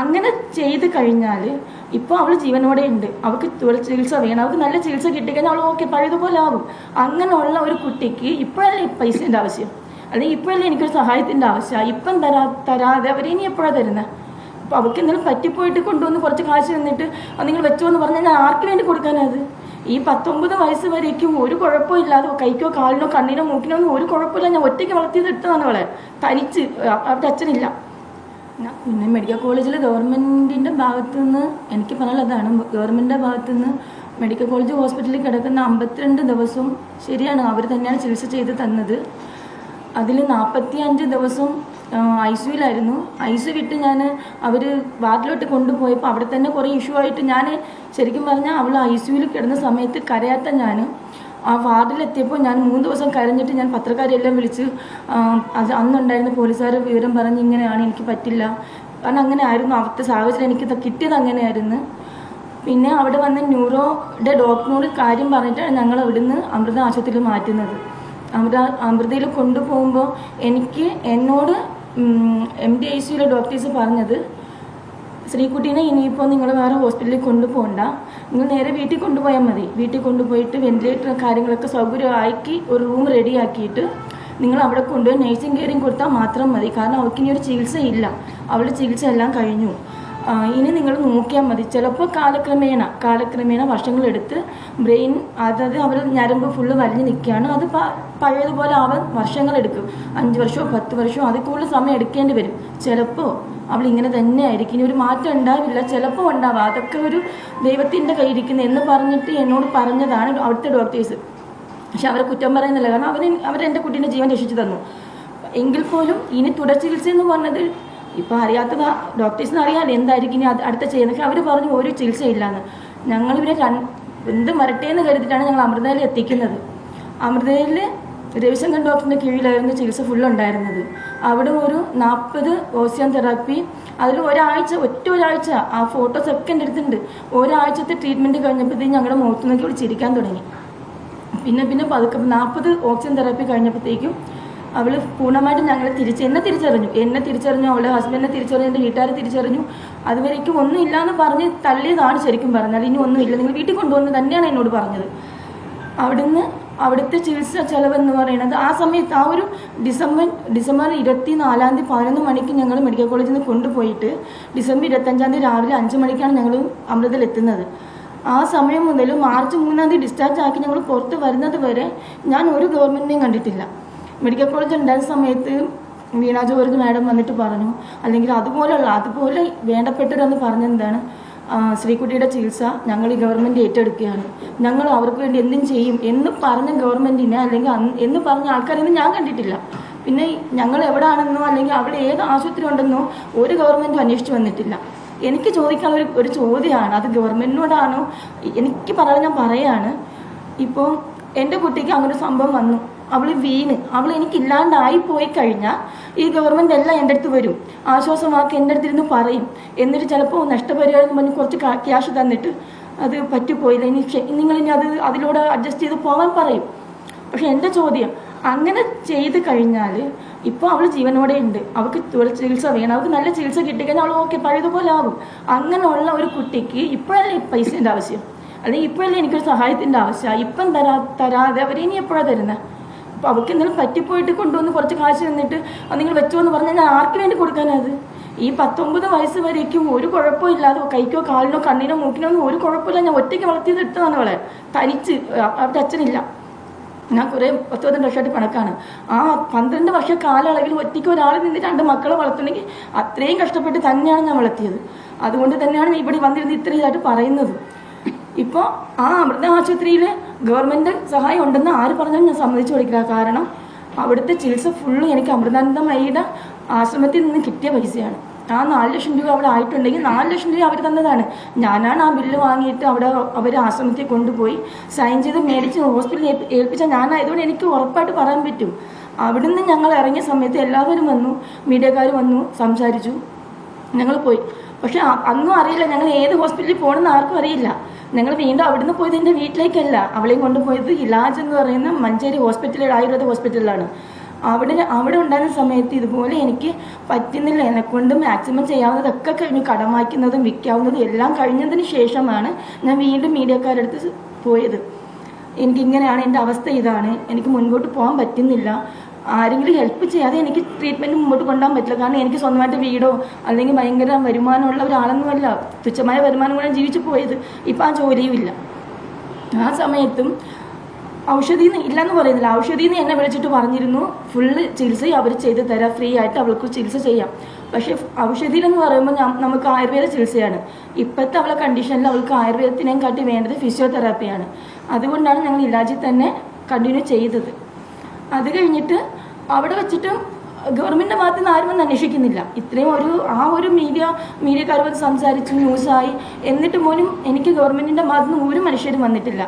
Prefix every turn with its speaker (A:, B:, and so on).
A: അങ്ങനെ ചെയ്ത് കഴിഞ്ഞാൽ ഇപ്പോൾ അവൾ ജീവനോടെ ഉണ്ട്, അവൾക്ക് ചികിത്സ വേണം, അവൾക്ക് നല്ല ചികിത്സ കിട്ടിക്കഴിഞ്ഞാൽ അവൾ ഓക്കെ പഴയതുപോലെ ആകും. അങ്ങനെയുള്ള ഒരു കുട്ടിക്ക് ഇപ്പോഴല്ലേ പൈസേൻ്റെ ആവശ്യം, അല്ലെങ്കിൽ ഇപ്പോഴല്ലേ എനിക്കൊരു സഹായത്തിൻ്റെ ആവശ്യം, ഇപ്പം തരാതെ അവരിനി എപ്പോഴാണ് തരുന്നത്? അപ്പോൾ അവൾക്ക് എന്തെങ്കിലും പറ്റിപ്പോയിട്ട് കൊണ്ടുവന്ന് കുറച്ച് കാശ് തന്നിട്ട് അത് നിങ്ങൾ വെച്ചോ എന്ന് പറഞ്ഞാൽ ഞാൻ ആർക്ക് വേണ്ടി കൊടുക്കാനത്? ഈ 19 വയസ്സ് വരേക്കും ഒരു കുഴപ്പമില്ലാതെ കൈക്കോ കാലിനോ കണ്ണിനോ മൂക്കിനോ ഒന്നും ഒരു കുഴപ്പമില്ല. ഞാൻ ഒറ്റയ്ക്ക് വളർത്തിയത് എടുത്തതാണ് അവളെ, തനിച്ച്. അവരുടെ അച്ഛനില്ല. പിന്നെ മെഡിക്കൽ കോളേജിൽ ഗവൺമെൻറ്റിൻ്റെ ഭാഗത്തു നിന്ന് എനിക്ക് പറയാനുള്ളതാണ്, ഗവൺമെൻറ്റിൻ്റെ ഭാഗത്തു നിന്ന് മെഡിക്കൽ കോളേജ് ഹോസ്പിറ്റലിൽ കിടക്കുന്ന 52 ദിവസവും ശരിയാണ് അവർ തന്നെയാണ് ചികിത്സ ചെയ്ത് തന്നത്. അതിൽ 45 ദിവസം ICUലായിരുന്നു. ICU വിട്ട് ഞാൻ അവർ വാർഡിലോട്ട് കൊണ്ടുപോയപ്പോൾ അവിടെ തന്നെ കുറേ ഇഷ്യൂ ആയിട്ട് ഞാൻ ശരിക്കും പറഞ്ഞാൽ അവൾ ICUവിൽ കിടന്ന സമയത്ത് കരയാത്ത ഞാൻ ആ വാർഡിലെത്തിയപ്പോൾ ഞാൻ 3 ദിവസം കരഞ്ഞിട്ട് ഞാൻ പത്രക്കാരെല്ലാം വിളിച്ച് അത് അന്നുണ്ടായിരുന്ന പോലീസുകാർ വിവരം പറഞ്ഞ് ഇങ്ങനെയാണ്, എനിക്ക് പറ്റില്ല. കാരണം അങ്ങനെ ആയിരുന്നു അവിടുത്തെ സാഹചര്യം, എനിക്ക് കിട്ടിയത് അങ്ങനെയായിരുന്നു. പിന്നെ അവിടെ വന്ന് ന്യൂറോയുടെ ഡോക്ടറിനോട് കാര്യം പറഞ്ഞിട്ടാണ് ഞങ്ങൾ അവിടുന്ന് അമൃത ആശുപത്രിയിൽ മാറ്റുന്നത്. അമൃതയിൽ കൊണ്ടുപോകുമ്പോൾ എന്നോട് MD ICUയിലെ ഡോക്ടേഴ്സ് പറഞ്ഞത്, ശ്രീകുട്ടീനെ ഇനിയിപ്പോൾ നിങ്ങൾ വേറെ ഹോസ്പിറ്റലിൽ കൊണ്ടുപോകണ്ട, നിങ്ങൾ നേരെ വീട്ടിൽ കൊണ്ടുപോയാൽ മതി. വീട്ടിൽ കൊണ്ടുപോയിട്ട് വെന്റിലേറ്റർ കാര്യങ്ങളൊക്കെ സൗകര്യമാക്കി ഒരു റൂം റെഡിയാക്കിയിട്ട് നിങ്ങൾ അവിടെ കൊണ്ടുപോയി നഴ്സിംഗ് കെയറിങ് കൊടുത്താൽ മാത്രം മതി. കാരണം അവൾക്ക് ഇനി ഒരു ചികിത്സയില്ല, അവളുടെ ചികിത്സ എല്ലാം കഴിഞ്ഞു. ഇനി നിങ്ങൾ നോക്കിയാൽ മതി. ചിലപ്പോൾ കാലക്രമേണ വർഷങ്ങളെടുത്ത് ബ്രെയിൻ അതായത് അവർ ഞരമ്പ് ഫുള്ള് വലിഞ്ഞ് നിൽക്കുകയാണ്. അത് പഴയതുപോലെ ആവാൻ വർഷങ്ങളെടുക്കും, 5 വർഷമോ 10 വർഷമോ അതിൽ കൂടുതൽ സമയം എടുക്കേണ്ടി വരും. ചിലപ്പോൾ അവൾ ഇങ്ങനെ തന്നെ ആയിരിക്കും, ഇനി ഒരു മാറ്റം ഉണ്ടാവില്ല, ചിലപ്പോൾ ഉണ്ടാവാം. അതൊക്കെ ഒരു ദൈവത്തിൻ്റെ കയ്യിരിക്കുന്നു എന്ന് പറഞ്ഞിട്ട് എന്നോട് പറഞ്ഞതാണ് അവിടുത്തെ ഡോക്ടേഴ്സ്. പക്ഷെ അവരെ കുറ്റം പറയുന്നില്ല, കാരണം അവരെൻ്റെ കുട്ടീൻ്റെ ജീവൻ രക്ഷിച്ചു തന്നു. എങ്കിൽ പോലും ഇനി തുടർ ചികിത്സ എന്ന് പറഞ്ഞത് ഇപ്പോൾ അറിയാത്തത് ഡോക്ടേഴ്സിന് അറിയാമല്ലോ എന്തായിരിക്കും ഇനി അടുത്ത ചെയ്യുന്നത്. പക്ഷെ അവർ പറഞ്ഞു ഒരു ചികിത്സയില്ലാന്ന്. ഞങ്ങളിവരെ എന്ത് മരട്ടേന്ന് കരുതിയിട്ടാണ് ഞങ്ങൾ അമൃതയിൽ എത്തിക്കുന്നത്. അമൃതയിൽ രവിശങ്കർ ഡോക്ടറിൻ്റെ കീഴിലായിരുന്നു ചികിത്സ ഫുള്ളുണ്ടായിരുന്നത്. അവിടെ ഒരു 40 ഓസിയൻ തെറാപ്പി, അതിൽ ഒരാഴ്ച ആ ഫോട്ടോസ് ഒക്കെ എൻ്റെ അടുത്തുണ്ട്. ഒരാഴ്ചത്തെ ട്രീറ്റ്മെൻറ്റ് കഴിഞ്ഞപ്പോഴത്തേക്കും ഞങ്ങളുടെ മുഖത്ത് നോക്കി ഇവിടെ ചിരിക്കാൻ തുടങ്ങി. പിന്നെ പതുക്കെ 40 ഓക്സിജൻ തെറാപ്പി കഴിഞ്ഞപ്പോഴത്തേക്കും അവൾ പൂർണ്ണമായിട്ടും എന്നെ തിരിച്ചറിഞ്ഞു, അവളുടെ ഹസ്ബൻഡിനെ തിരിച്ചറിഞ്ഞു, എൻ്റെ വീട്ടുകാരെ തിരിച്ചറിഞ്ഞു. അതുവരേക്കും ഒന്നും ഇല്ലയെന്ന് പറഞ്ഞ് തള്ളിയതാണ് ശരിക്കും പറഞ്ഞാൽ. ഇനി ഒന്നുമില്ല, നിങ്ങൾ വീട്ടിൽ കൊണ്ടുവന്ന് തന്നെയാണ് എന്നോട് പറഞ്ഞത്. അവിടുത്തെ ചികിത്സ ചെലവെന്ന് പറയുന്നത് ആ സമയത്ത് ആ ഒരു ഡിസംബർ 24-ാം തീയതി 11 മണിക്ക് ഞങ്ങൾ മെഡിക്കൽ കോളേജിൽ നിന്ന് കൊണ്ടുപോയിട്ട് ഡിസംബർ 25-ാം തീയതി രാവിലെ 5 മണിക്കാണ് ഞങ്ങൾ അമൃതയിൽ എത്തുന്നത്. ആ സമയം മുതൽ മാർച്ച് 3-ാം തീയതി ഡിസ്ചാർജ് ആക്കി ഞങ്ങൾ പുറത്ത് വരുന്നത് വരെ ഞാൻ ഒരു ഗവൺമെൻറ്റിനെയും കണ്ടിട്ടില്ല. മെഡിക്കൽ കോളേജ് ഉണ്ടായ സമയത്ത് വീണ ജോർജ് മാഡം വന്നിട്ട് പറഞ്ഞു, അല്ലെങ്കിൽ അതുപോലെ വേണ്ടപ്പെട്ടവരെന്ന് പറഞ്ഞെന്താണ്, ശ്രീകുട്ടിയുടെ ചികിത്സ ഞങ്ങൾ ഈ ഗവൺമെൻറ് ഏറ്റെടുക്കുകയാണ്, ഞങ്ങൾ അവർക്ക് വേണ്ടി എന്തും ചെയ്യും എന്ന് പറഞ്ഞ ഗവൺമെൻറ്റിനെ അല്ലെങ്കിൽ എന്ന് പറഞ്ഞ ആൾക്കാരെയൊന്നും ഞാൻ കണ്ടിട്ടില്ല. പിന്നെ ഞങ്ങൾ എവിടെയാണെന്നോ അല്ലെങ്കിൽ അവിടെ ഏത് ആശുപത്രി ഉണ്ടെന്നോ ഒരു ഗവൺമെൻറ്റും അന്വേഷിച്ച് വന്നിട്ടില്ല. എനിക്ക് ചോദിക്കാനുള്ള ഒരു ചോദ്യമാണ്, അത് ഗവൺമെൻറ്റിനോടാണോ എനിക്ക് പറയാൻ ഞാൻ പറയാണ്. ഇപ്പോൾ എൻ്റെ കുട്ടിക്ക് അങ്ങനെ ഒരു സംഭവം വന്നു, അവൾ എനിക്കില്ലാണ്ടായി പോയി കഴിഞ്ഞാൽ ഈ ഗവൺമെൻറ് എല്ലാം എൻ്റെ അടുത്ത് വരും, ആശ്വാസമാക്കി എൻ്റെ അടുത്തിരുന്ന് പറയും. എന്നിട്ട് ചിലപ്പോൾ നഷ്ടപരിഹാരം പറഞ്ഞ് കുറച്ച് ക്യാഷ് തന്നിട്ട് അത് പറ്റിപ്പോയില്ല, നിങ്ങളിനി അതിലൂടെ അഡ്ജസ്റ്റ് ചെയ്ത് പോകാൻ പറയും. പക്ഷെ എൻ്റെ ചോദ്യം, അങ്ങനെ ചെയ്ത് കഴിഞ്ഞാൽ ഇപ്പോൾ അവൾ ജീവനോടെ ഉണ്ട്, അവൾക്ക് ചികിത്സ വേണം, അവൾക്ക് നല്ല ചികിത്സ കിട്ടിക്കഴിഞ്ഞാൽ അവൾ ഓക്കെ പഴയതുപോലെ ആകും. അങ്ങനെയുള്ള ഒരു കുട്ടിക്ക് ഇപ്പോഴല്ലേ പൈസേൻ്റെ ആവശ്യം, അല്ലെങ്കിൽ ഇപ്പോഴല്ലേ എനിക്കൊരു സഹായത്തിൻ്റെ ആവശ്യം, ഇപ്പം തരാതെ അവരിനി എപ്പോഴാണ് തരുന്നത്? അപ്പോൾ അവൾക്ക് എന്തെങ്കിലും പറ്റിപ്പോയിട്ട് കൊണ്ടുവന്ന് കുറച്ച് കാശ് തന്നിട്ട് അത് നിങ്ങൾ വെച്ചോ എന്ന് പറഞ്ഞാൽ ഞാൻ ആർക്ക് വേണ്ടി കൊടുക്കാനത്? ഈ 19 വയസ്സ് വരേക്കും ഒരു കുഴപ്പമില്ലാതെ കൈക്കോ കാലിനോ കണ്ണിനോ മൂക്കിനോ ഒന്നും ഒരു കുഴപ്പമില്ല. ഞാൻ ഒറ്റയ്ക്ക് വളർത്തിയത് എടുത്തതാണ് അവളെ, തനിച്ച്. അവരുടെ അച്ഛനില്ല. ഞാൻ കുറേ 10-12 വർഷമായിട്ട് കണക്കാണ്. ആ 12 വർഷ കാലയളവിൽ ഒറ്റയ്ക്ക് ഒരാൾ നിന്ന് 2 മക്കളെ വളർത്തണമെങ്കിൽ അത്രയും കഷ്ടപ്പെട്ട് തന്നെയാണ് ഞാൻ വളർത്തിയത്. അതുകൊണ്ട് തന്നെയാണ് ഞാൻ ഇവിടെ വന്നിരുന്ന് ഇത്രയും ഇതായിട്ട് പറയുന്നത്. ഇപ്പോൾ ആ അമൃത ആശുപത്രിയിൽ ഗവൺമെൻറ് സഹായം ഉണ്ടെന്ന് ആര് പറഞ്ഞാലും ഞാൻ സമ്മതിച്ചു കൊടുക്കില്ല. കാരണം അവിടുത്തെ ചികിത്സ ഫുള്ള് എനിക്ക് അമൃതാനന്ദമയിയുടെ ആശ്രമത്തിൽ നിന്ന് കിട്ടിയ പൈസയാണ്. ആ 4 ലക്ഷം രൂപ അവിടെ ആയിട്ടുണ്ടെങ്കിൽ 4 ലക്ഷം രൂപ അവർ തന്നതാണ്. ഞാനാണ് ആ ബില്ല് വാങ്ങിയിട്ട് അവർ ആശ്രമത്തിൽ കൊണ്ടുപോയി സൈൻ ചെയ്ത് മേടിച്ച് ഹോസ്പിറ്റലിൽ ഏൽപ്പിച്ച ഞാനായതുകൊണ്ട് എനിക്ക് ഉറപ്പായിട്ട് പറയാൻ പറ്റും. അവിടുന്ന് ഞങ്ങൾ ഇറങ്ങിയ സമയത്ത് എല്ലാവരും വന്നു, മീഡിയക്കാർ വന്നു, സംസാരിച്ചു, ഞങ്ങൾ പോയി. പക്ഷെ അന്നും അറിയില്ല ഞങ്ങൾ ഏത് ഹോസ്പിറ്റലിൽ പോകണമെന്ന് ആർക്കും അറിയില്ല. ഞങ്ങൾ വീണ്ടും അവിടുന്ന് പോയത് എൻ്റെ വീട്ടിലേക്കല്ല, അവളെയും കൊണ്ടുപോയത് ഇലാജ് എന്ന് പറയുന്ന മഞ്ചേരി ഹോസ്പിറ്റലിൽ, ആയുർവേദ ഹോസ്പിറ്റലിലാണ്. അവിടെ ഉണ്ടായിരുന്ന സമയത്ത് ഇതുപോലെ എനിക്ക് പറ്റുന്നില്ല. എന്നെക്കൊണ്ട് മാക്സിമം ചെയ്യാവുന്നതൊക്കെ കഴിഞ്ഞു. കടം വായിക്കുന്നതും വിൽക്കാവുന്നതും എല്ലാം കഴിഞ്ഞതിന് ശേഷമാണ് ഞാൻ വീണ്ടും മീഡിയക്കാരുടെ അടുത്ത് പോയത്. എനിക്കിങ്ങനെയാണ്, എൻ്റെ അവസ്ഥ ഇതാണ്, എനിക്ക് മുൻപോട്ട് പോകാൻ പറ്റുന്നില്ല, ആരെങ്കിലും ഹെൽപ്പ് ചെയ്യാതെ എനിക്ക് ട്രീറ്റ്മെൻറ്റ് മുമ്പോട്ട് കൊണ്ടുപോകാൻ പറ്റില്ല. കാരണം എനിക്ക് സ്വന്തമായിട്ട് വീടോ അല്ലെങ്കിൽ ഭയങ്കര വരുമാനമുള്ള ഒരാളൊന്നുമല്ല, തുച്ഛമായ വരുമാനം കൂടെ ജീവിച്ചു പോയത്. ഇപ്പം ആ ജോലിയും ഇല്ല. ആ സമയത്തും ഔഷധി ഇല്ലയെന്ന് പറയുന്നില്ല, ഔഷധിന്ന് എന്നെ വിളിച്ചിട്ട് പറഞ്ഞിരുന്നു ഫുള്ള് ചികിത്സയും അവർ ചെയ്ത് തരാം, ഫ്രീ ആയിട്ട് അവൾക്ക് ചികിത്സ ചെയ്യാം. പക്ഷേ ഔഷധിയിലെന്ന് പറയുമ്പോൾ നമുക്ക് ആയുർവേദ ചികിത്സയാണ്. ഇപ്പോഴത്തെ അവളെ കണ്ടീഷനിൽ അവൾക്ക് ആയുർവേദത്തിനേയും കാട്ടി വേണ്ടത് ഫിസിയോതെറാപ്പിയാണ്. അതുകൊണ്ടാണ് ഞങ്ങൾ ഇലാജിൽ തന്നെ കണ്ടിന്യൂ ചെയ്തത്. അത് കഴിഞ്ഞിട്ട് അവിടെ വെച്ചിട്ടും ഗവൺമെൻറ്റിൻ്റെ ഭാഗത്തു നിന്ന് ആരും ഒന്നും അന്വേഷിക്കുന്നില്ല. ഇത്രയും ഒരു മീഡിയക്കാർ വന്ന് സംസാരിച്ച് ന്യൂസായി, എന്നിട്ട് പോലും എനിക്ക് ഗവൺമെൻറ്റിൻ്റെ ഭാഗത്തു നിന്ന് ഒരു മനുഷ്യരും വന്നിട്ടില്ല.